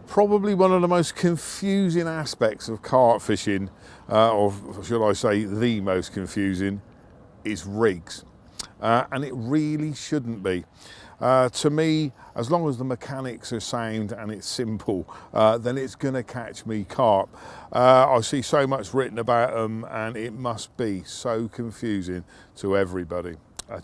Probably one of the most confusing aspects of carp fishing, or should I say the most confusing, is rigs. And it really shouldn't be. To me, as long as the mechanics are sound and it's simple, then it's going to catch me carp. I see so much written about them and it must be so confusing to everybody.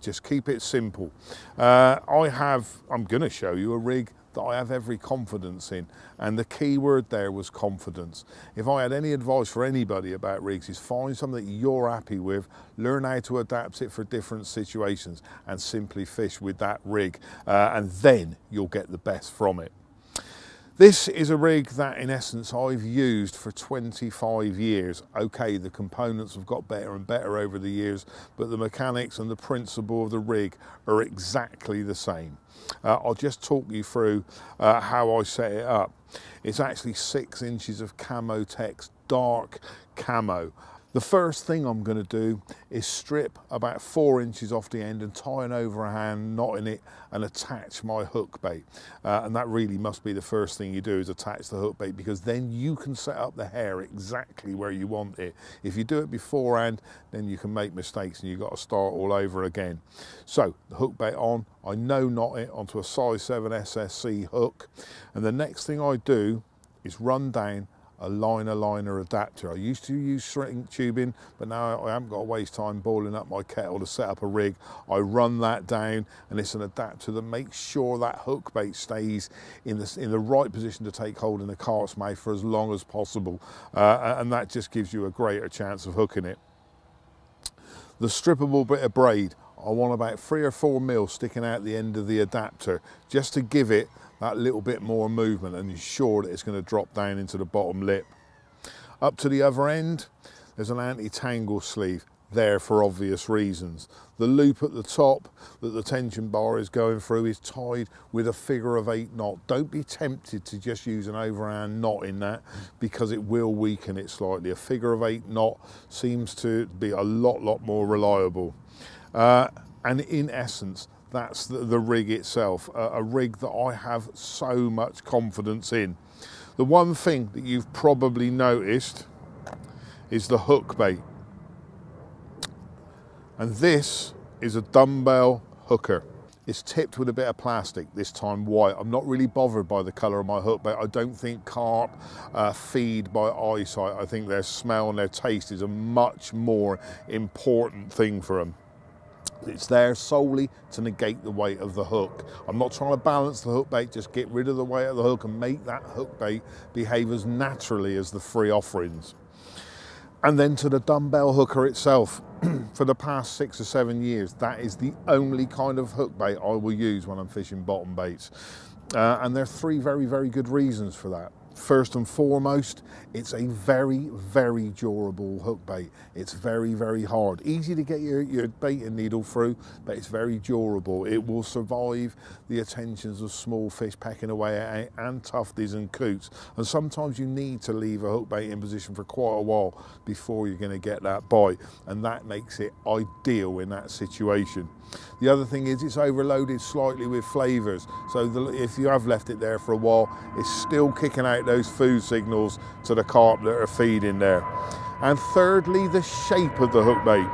Just keep it simple. I'm going to show you a rig that I have every confidence in, and the key word there was confidence. If I had any advice for anybody about rigs, is find something that you're happy with, learn how to adapt it for different situations, and simply fish with that rig, and then you'll get the best from it. This is a rig that in essence I've used for 25 years. Okay, the components have got better and better over the years, but the mechanics and the principle of the rig are exactly the same. I'll just talk you through how I set it up. It's actually 6 inches of Camotex dark camo. The first thing I'm going to do is strip about 4 inches off the end and tie an overhand knot in it and attach my hook bait. And that really must be the first thing you do, is attach the hook bait, because then you can set up the hair exactly where you want it. If you do it beforehand, then you can make mistakes and you've got to start all over again. So the hook bait on, I no knot it onto a size 7 SSC hook. And the next thing I do is run down a liner adapter. I used to use shrink tubing, but now I haven't got to waste time boiling up my kettle to set up a rig. I run that down, and it's an adapter that makes sure that hook bait stays in the right position to take hold in the carp's mouth for as long as possible, and that just gives you a greater chance of hooking it. The strippable bit of braid, I want about 3 or 4 mil sticking out the end of the adapter, just to give it that little bit more movement and ensure that it's going to drop down into the bottom lip. Up to the other end, there's an anti-tangle sleeve there for obvious reasons. The loop at the top that the tension bar is going through is tied with a figure-of-8 knot. Don't be tempted to just use an overhand knot in that, because it will weaken it slightly. A figure-of-8 knot seems to be a lot more reliable. And in essence, that's the rig itself, a rig that I have so much confidence in. The one thing that you've probably noticed is the hook bait. And this is a dumbbell hooker. It's tipped with a bit of plastic, this time white. I'm not really bothered by the colour of my hook bait. I don't think carp feed by eyesight. I think their smell and their taste is a much more important thing for them. It's there solely to negate the weight of the hook. I'm not trying to balance the hook bait, just get rid of the weight of the hook and make that hook bait behave as naturally as the free offerings. And then to the dumbbell hooker itself. For the past 6 or 7 years, that is the only kind of hook bait I will use when I'm fishing bottom baits. And there are 3 very good reasons for that. First and foremost, it's a very durable hook bait. It's very hard. Easy to get your baiting needle through, but it's very durable. It will survive the attentions of small fish pecking away at it, and tufties and coots. And sometimes you need to leave a hook bait in position for quite a while before you're going to get that bite, and that makes it ideal in that situation. The other thing is it's overloaded slightly with flavours, so if you have left it there for a while, it's still kicking out those food signals to the carp that are feeding there. And thirdly, the shape of the hook bait.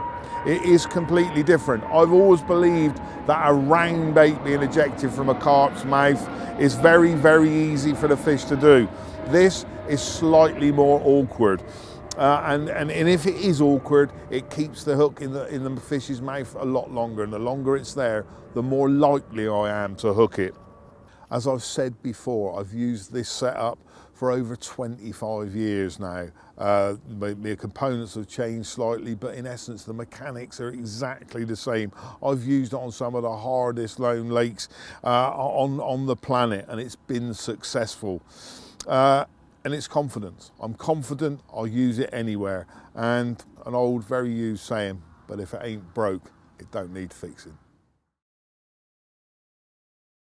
It is completely different. I've always believed that a round bait being ejected from a carp's mouth is very easy for the fish to do. This is slightly more awkward. And if it is awkward, it keeps the hook in the fish's mouth a lot longer, and the longer it's there, the more likely I am to hook it. As I've said before, I've used this setup for over 25 years now. The components have changed slightly, but in essence the mechanics are exactly the same. I've used it on some of the hardest lone lakes on the planet, and it's been successful. And it's confidence. I'm confident I'll use it anywhere. And an old, very used saying, but if it ain't broke, it don't need fixing.